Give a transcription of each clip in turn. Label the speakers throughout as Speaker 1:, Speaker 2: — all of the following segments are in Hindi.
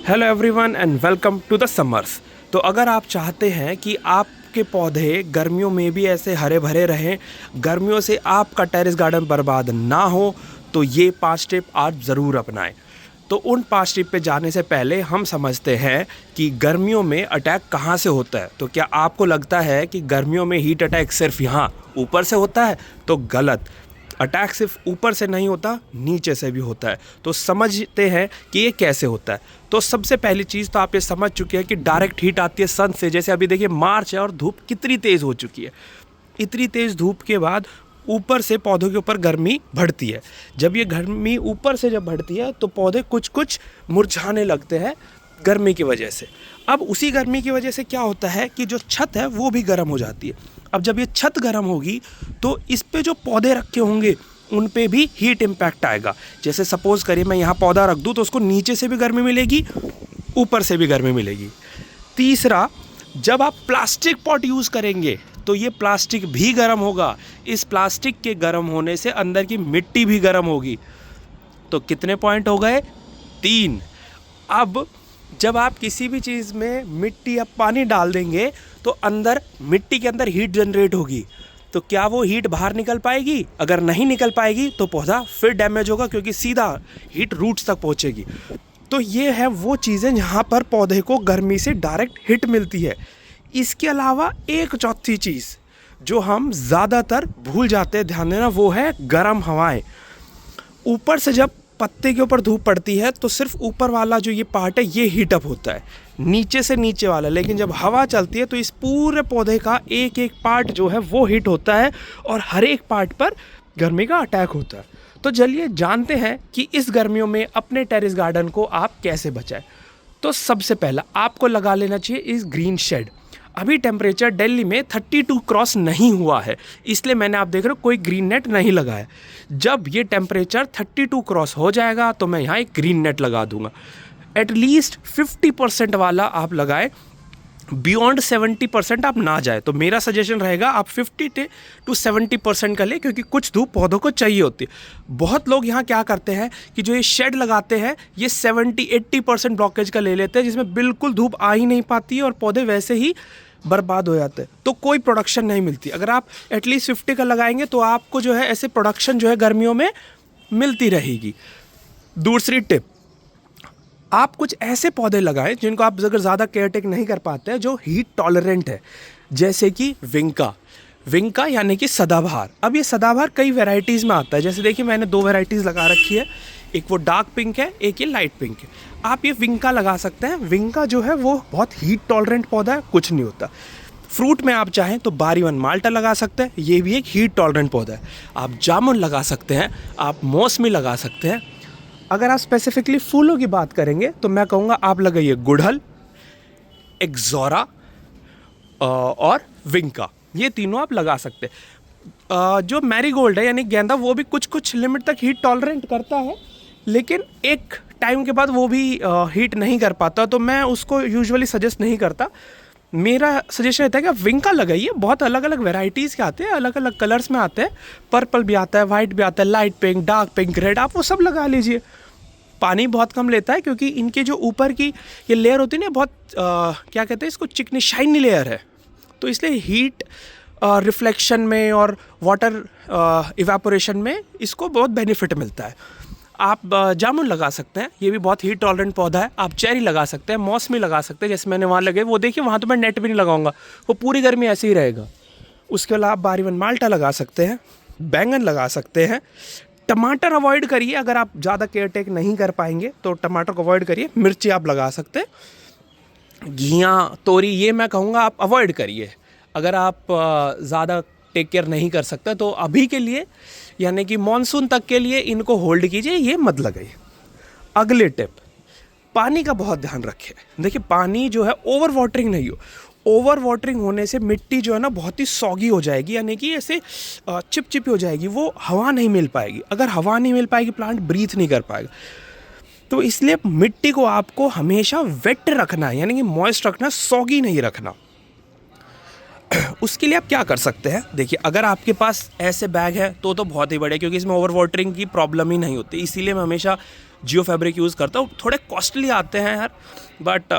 Speaker 1: Hello everyone and welcome to the summers. तो अगर आप चाहते हैं कि आपके पौधे गर्मियों में भी ऐसे हरे भरे रहें, गर्मियों से आपका टेरेस गार्डन बर्बाद ना हो, तो ये 5 टिप आप ज़रूर अपनाएं। तो उन 5 टिप पे जाने से पहले हम समझते हैं कि गर्मियों में अटैक कहाँ से होता है। तो क्या आपको लगता है कि गर्मियों में हीट अटैक सिर्फ यहाँ ऊपर से होता है? तो गलत। अटैक सिर्फ ऊपर से नहीं होता, नीचे से भी होता है। तो समझते हैं कि ये कैसे होता है। तो सबसे पहली चीज़ तो आप ये समझ चुके हैं कि डायरेक्ट हीट आती है सन से। जैसे अभी देखिए मार्च है और धूप कितनी तेज़ हो चुकी है। इतनी तेज़ धूप के बाद ऊपर से पौधों के ऊपर गर्मी बढ़ती है। जब ये गर्मी ऊपर से जब बढ़ती है तो पौधे कुछ कुछ मुरझाने लगते हैं गर्मी की वजह से। अब उसी गर्मी की वजह से क्या होता है कि जो छत है वो भी गर्म हो जाती है। अब जब ये छत गर्म होगी तो इस पे जो पौधे रखे होंगे उन पे भी हीट इम्पैक्ट आएगा। जैसे सपोज़ करिए मैं यहाँ पौधा रख दूँ तो उसको नीचे से भी गर्मी मिलेगी, ऊपर से भी गर्मी मिलेगी। तीसरा, जब आप प्लास्टिक पॉट यूज़ करेंगे तो ये प्लास्टिक भी गर्म होगा। इस प्लास्टिक के गर्म होने से अंदर की मिट्टी भी गर्म होगी। तो कितने पॉइंट हो गए? 3। अब जब आप किसी भी चीज़ में मिट्टी या पानी डाल देंगे तो अंदर मिट्टी के अंदर हीट जनरेट होगी। तो क्या वो हीट बाहर निकल पाएगी? अगर नहीं निकल पाएगी तो पौधा फिर डैमेज होगा, क्योंकि सीधा हीट रूट्स तक पहुंचेगी। तो ये है वो चीज़ें जहाँ पर पौधे को गर्मी से डायरेक्ट हिट मिलती है। इसके अलावा एक चौथी चीज़ जो हम ज़्यादातर भूल जाते हैं ध्यान देना, वो है गर्म हवाएं। ऊपर से जब पत्ते के ऊपर धूप पड़ती है तो सिर्फ ऊपर वाला जो ये पार्ट है ये हीट अप होता है, नीचे से नीचे वाला। लेकिन जब हवा चलती है तो इस पूरे पौधे का एक एक पार्ट जो है वो हीट होता है और हर एक पार्ट पर गर्मी का अटैक होता है। तो चलिए जानते हैं कि इस गर्मियों में अपने टेरेस गार्डन को आप कैसे बचाएं। तो सबसे पहला आपको लगा लेना चाहिए इस ग्रीन शेड। अभी टेम्परेचर दिल्ली में 32 क्रॉस नहीं हुआ है, इसलिए मैंने आप देख रहे हो कोई ग्रीन नेट नहीं लगाया। जब ये टेम्परेचर 32 क्रॉस हो जाएगा तो मैं यहाँ एक ग्रीन नेट लगा दूंगा। एटलीस्ट 50% वाला आप लगाएं, बियॉन्ड 70% आप ना जाए। तो मेरा सजेशन रहेगा आप 50 to 70% का ले, क्योंकि कुछ धूप पौधों को चाहिए होती है। बहुत लोग यहाँ क्या करते हैं कि जो ये शेड लगाते हैं ये 70-80% ब्लॉकेज का ले लेते हैं, जिसमें बिल्कुल धूप आ ही नहीं पाती है और पौधे वैसे ही बर्बाद हो जाते हैं। तो कोई प्रोडक्शन नहीं मिलती। अगर आप एटलीस्ट 50 का लगाएंगे तो आपको जो है ऐसे प्रोडक्शन जो है गर्मियों में मिलती रहेगी। दूसरी टिप, आप कुछ ऐसे पौधे लगाएं जिनको आप अगर ज़्यादा केयर टेक नहीं कर पाते हैं, जो हीट टॉलरेंट है, जैसे कि विंका यानी कि सदाबहार। अब ये सदाबहार कई वैरायटीज़ में आता है। जैसे देखिए मैंने 2 वैरायटीज़ लगा रखी है, एक वो डार्क पिंक है, एक ये लाइट पिंक है। आप ये विंका लगा सकते हैं। विंका जो है वो बहुत हीट टॉलरेंट पौधा है, कुछ नहीं होता। फ्रूट में आप चाहें तो बारीवन माल्टा लगा सकते हैं, ये भी एक हीट टॉलरेंट पौधा है। आप जामुन लगा सकते हैं, आप मौसमी लगा सकते हैं। अगर आप स्पेसिफिकली फूलों की बात करेंगे तो मैं कहूँगा आप लगाइए गुड़हल, एक्सोरा और विंका, ये तीनों आप लगा सकते हैं। जो मैरीगोल्ड है यानी गेंदा, वो भी कुछ कुछ लिमिट तक हीट टॉलरेंट करता है, लेकिन एक टाइम के बाद वो भी हीट नहीं कर पाता, तो मैं उसको यूजुअली सजेस्ट नहीं करता। मेरा सजेशन रहता है कि आप विंका लगाइए। बहुत अलग अलग वेराइटीज़ के आते हैं, अलग अलग कलर्स में आते हैं। पर्पल भी आता है, वाइट भी आता है, light pink, dark pink, red, आप वो सब लगा लीजिए। पानी बहुत कम लेता है, क्योंकि इनके जो ऊपर की ये लेयर होती है ना, बहुत क्या कहते हैं इसको, चिकनी शाइनी लेयर है। तो इसलिए हीट रिफ्लेक्शन में और वाटर इवेपोरेशन में इसको बहुत बेनिफिट मिलता है। आप जामुन लगा सकते हैं, ये भी बहुत हीट टॉलरेंट पौधा है। आप चेरी लगा सकते हैं, मौसमी लगा सकते हैं, जैसे मैंने वहाँ लगे। वो देखिए वहाँ तो मैं नेट भी नहीं लगाऊंगा, वो पूरी गर्मी ऐसे ही रहेगा। उसके अलावा आप बारीवन माल्टा लगा सकते हैं, बैंगन लगा सकते हैं। टमाटर अवॉइड करिए, अगर आप ज़्यादा केयर टेक नहीं कर पाएंगे तो टमाटर को अवॉइड करिए। मिर्ची आप लगा सकते हैं। घिया, तोरी, ये मैं कहूँगा आप अवॉइड करिए अगर आप ज़्यादा टेक केयर नहीं कर सकते। तो अभी के लिए यानी कि मानसून तक के लिए इनको होल्ड कीजिए, ये मत लगाइए। अगले टिप, पानी का बहुत ध्यान रखें। देखिए पानी जो है ओवर वाटरिंग नहीं हो। ओवर वाटरिंग होने से मिट्टी जो है ना बहुत ही सॉगी हो जाएगी, यानी कि ऐसे चिपचिपी हो जाएगी, वो हवा नहीं मिल पाएगी। अगर हवा नहीं मिल पाएगी प्लांट ब्रीथ नहीं कर पाएगा। तो इसलिए मिट्टी को आपको हमेशा वेट रखना है, यानी कि मॉइस्ट रखना, सॉगी नहीं रखना। उसके लिए आप क्या कर सकते हैं, देखिए अगर आपके पास ऐसे बैग है तो बहुत ही बढ़िया, क्योंकि इसमें ओवर वाटरिंग की प्रॉब्लम ही नहीं होती। इसीलिए मैं हमेशा जियो फैब्रिक यूज़ करता हूँ। थोड़े कॉस्टली आते हैं यार, बट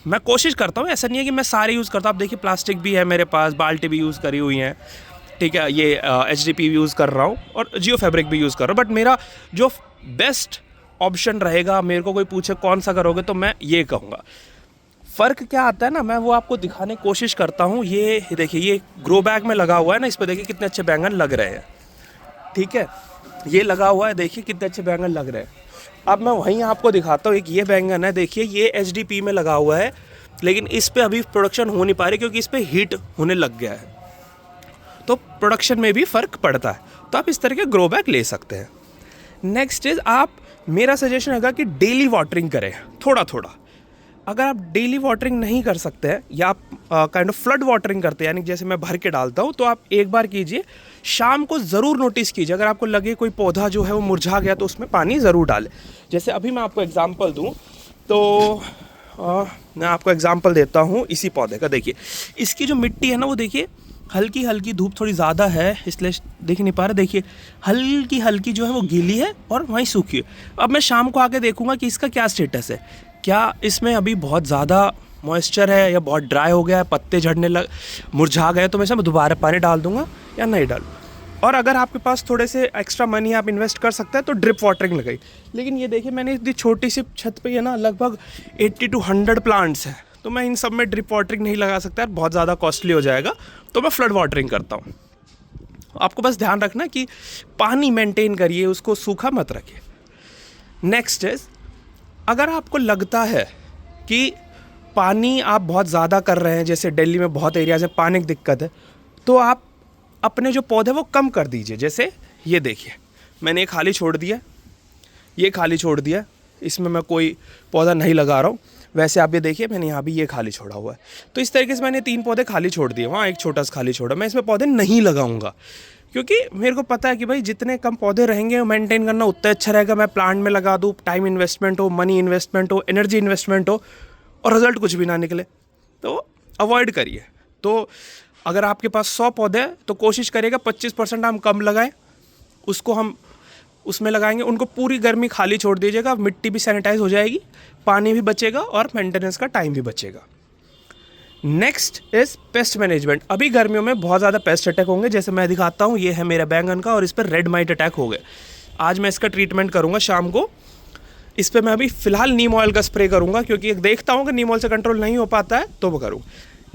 Speaker 1: मैं कोशिश करता हूँ, ऐसा नहीं है कि मैं सारे यूज़ करता हूँ। आप देखिए प्लास्टिक भी है मेरे पास, बाल्टी भी यूज़ करी हुई है, ठीक है, ये HDP यूज़ कर रहा हूँ और जियो फैब्रिक भी यूज़ कर रहा हूँ। बट मेरा जो बेस्ट ऑप्शन रहेगा, मेरे को कोई पूछे कौन सा करोगे तो मैं ये कहूँगा। फ़र्क क्या आता है ना, मैं वो आपको दिखाने की कोशिश करता हूँ। ये देखिए, ये ग्रो बैग में लगा हुआ है ना, इस पर देखिए कितने अच्छे बैंगन लग रहे हैं, ठीक है, ये लगा हुआ है, देखिए कितने अच्छे बैंगन लग रहे हैं। अब मैं वहीं आपको दिखाता हूँ, एक ये बैंगन है, देखिए ये HDP में लगा हुआ है, लेकिन इस पे अभी प्रोडक्शन हो नहीं पा रही क्योंकि इस पे हीट होने लग गया है, तो प्रोडक्शन में भी फ़र्क पड़ता है। तो आप इस तरह के ग्रो बैग ले सकते हैं। नेक्स्ट इज़, आप, मेरा सजेशन होगा कि डेली वाटरिंग करें थोड़ा थोड़ा। अगर आप डेली वाटरिंग नहीं कर सकते हैं या आप काइंड ऑफ फ्लड वाटरिंग करते हैं, यानी जैसे मैं भर के डालता हूँ, तो आप एक बार कीजिए, शाम को ज़रूर नोटिस कीजिए, अगर आपको लगे कोई पौधा जो है वो मुरझा गया तो उसमें पानी ज़रूर डालें। जैसे अभी मैं आपको एग्जांपल दूँ तो मैं आपको एग्जांपल देता हूँ इसी पौधे का। देखिए इसकी जो मिट्टी है ना, वो देखिए हल्की हल्की, धूप थोड़ी ज़्यादा है इसलिए देख नहीं पा रहे, देखिए हल्की हल्की जो है वो गीली है और वहीं सूखी है। अब मैं शाम को आके देखूंगा कि इसका क्या स्टेटस है, क्या इसमें अभी बहुत ज़्यादा मॉइस्चर है या बहुत ड्राई हो गया है, पत्ते झड़ने लग, मुरझा गए, तो मैं इसमें दोबारा पानी डाल दूंगा या नहीं डालूँ। और अगर आपके पास थोड़े से एक्स्ट्रा मनी आप इन्वेस्ट कर सकते हैं तो ड्रिप वाटरिंग लगाई। लेकिन ये देखिए मैंने इतनी छोटी सी छत पे है ना, लगभग 80 to 100 प्लांट्स हैं, तो मैं इन सब में ड्रिप वाटरिंग नहीं लगा सकता, बहुत ज़्यादा कॉस्टली हो जाएगा, तो मैं फ्लड वाटरिंग करता हूँ। आपको बस ध्यान रखना कि पानी मेंटेन करिए, उसको सूखा मत रखिए। नेक्स्ट इज, अगर आपको लगता है कि पानी आप बहुत ज़्यादा कर रहे हैं, जैसे दिल्ली में बहुत एरियाज में पानी की दिक्कत है, तो आप अपने जो पौधे वो कम कर दीजिए। जैसे ये देखिए मैंने ये खाली छोड़ दिया, ये खाली छोड़ दिया, इसमें मैं कोई पौधा नहीं लगा रहा हूँ। वैसे आप ये देखिए मैंने यहाँ भी ये खाली छोड़ा हुआ है, तो इस तरीके से मैंने 3 पौधे खाली छोड़ दिए, वहाँ एक छोटा सा खाली छोड़ा। मैं इसमें पौधे नहीं लगाऊंगा क्योंकि मेरे को पता है कि भाई जितने कम पौधे रहेंगे मेंटेन करना उतना अच्छा रहेगा। मैं प्लांट में लगा दूँ, टाइम इन्वेस्टमेंट हो, मनी इन्वेस्टमेंट हो, एनर्जी इन्वेस्टमेंट हो और रिजल्ट कुछ भी ना निकले, तो अवॉइड करिए। तो अगर आपके पास 100 पौधे हैं तो कोशिश करिएगा 25% हम कम लगाएं, उसको हम उसमें लगाएंगे, उनको पूरी गर्मी खाली छोड़ दीजिएगा, मिट्टी भी सैनिटाइज हो जाएगी, पानी भी बचेगा और मेंटेनेंस का टाइम भी बचेगा। Next is pest management. अभी गर्मियों में बहुत ज़्यादा पेस्ट अटैक होंगे, जैसे मैं दिखाता हूँ, ये है मेरा बैंगन का और इस पर रेड माइट अटैक हो गए। आज मैं इसका ट्रीटमेंट करूँगा शाम को। इस पर मैं अभी फ़िलहाल नीम ऑयल का स्प्रे करूँगा क्योंकि देखता हूँ कि नीम ऑयल से कंट्रोल नहीं हो पाता है तो वो करूँ।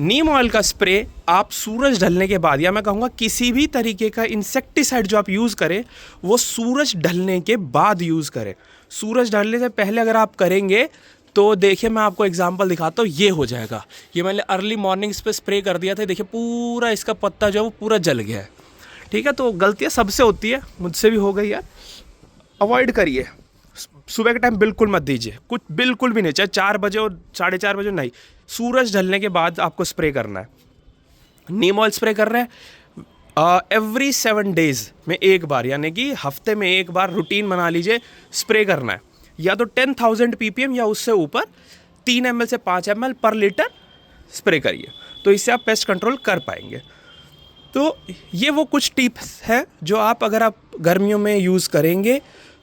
Speaker 1: नीम ऑयल का स्प्रे आप सूरज ढलने के बाद, या मैं कहूँगा किसी भी तरीके का इंसेक्टिसाइड जो आप यूज़ करें वो सूरज ढलने के बाद यूज़ करें। सूरज ढलने से पहले अगर आप करेंगे तो देखिए मैं आपको एग्जांपल दिखाता हूँ, ये हो जाएगा। ये मैंने अर्ली मॉर्निंग इस पर स्प्रे कर दिया था, देखिए पूरा इसका पत्ता जो है वो पूरा जल गया है, ठीक है। तो गलतियाँ सबसे होती है, मुझसे भी हो गई यार, अवॉइड करिए। सुबह के टाइम बिल्कुल मत दीजिए, कुछ बिल्कुल भी नहीं, चाहे 4 बजे और 4:30 बजे नहीं, सूरज ढलने के बाद आपको स्प्रे करना है। नीम ऑयल स्प्रे कर रहे हैं एवरी 7 डेज़ में एक बार, यानी कि हफ्ते में एक बार रूटीन बना लीजिए, स्प्रे करना है। या तो 10,000 ppm या उससे ऊपर 3 ml से 5 ml पर लीटर स्प्रे करिए, तो इससे आप पेस्ट कंट्रोल कर पाएंगे। तो ये वो कुछ टिप्स हैं जो आप अगर आप गर्मियों में यूज़ करेंगे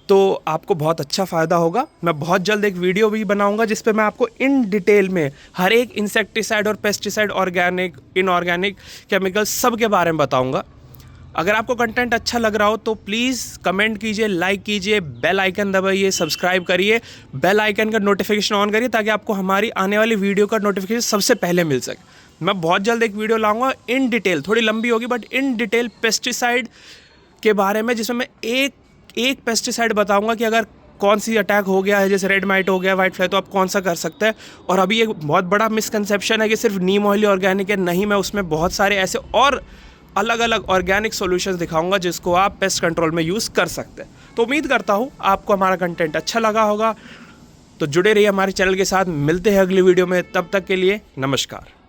Speaker 1: तो आपको बहुत अच्छा फ़ायदा होगा। मैं बहुत जल्द एक वीडियो भी बनाऊंगा जिस पे मैं आपको इन डिटेल में हर एक इंसेक्टिसाइड और पेस्टिसाइड, ऑर्गेनिक, इनऑर्गेनिक, केमिकल, सब के बारे में बताऊंगा। अगर आपको कंटेंट अच्छा लग रहा हो तो प्लीज़ कमेंट कीजिए, लाइक कीजिए, बेल आइकन दबाइए, सब्सक्राइब करिए, बेल आइकन का नोटिफिकेशन ऑन करिए ताकि आपको हमारी आने वाली वीडियो का नोटिफिकेशन सबसे पहले मिल सके। मैं बहुत जल्द एक वीडियो लाऊंगा इन डिटेल, थोड़ी लंबी होगी बट इन डिटेल पेस्टिसाइड के बारे में, जिसमें मैं एक पेस्टिसाइड बताऊंगा कि अगर कौन सी अटैक हो गया है, जैसे रेड माइट हो गया, वाइट फ्लाई, तो आप कौन सा कर सकते हैं। और अभी एक बहुत बड़ा मिसकंसेप्शन है कि सिर्फ नीम ऑयल ऑर्गेनिक है, नहीं, मैं उसमें बहुत सारे ऐसे और अलग अलग ऑर्गेनिक सॉल्यूशंस दिखाऊंगा जिसको आप पेस्ट कंट्रोल में यूज़ कर सकते हैं। तो उम्मीद करता हूँ आपको हमारा कंटेंट अच्छा लगा होगा, तो जुड़े रहिए हमारे चैनल के साथ। मिलते हैं अगली वीडियो में, तब तक के लिए नमस्कार।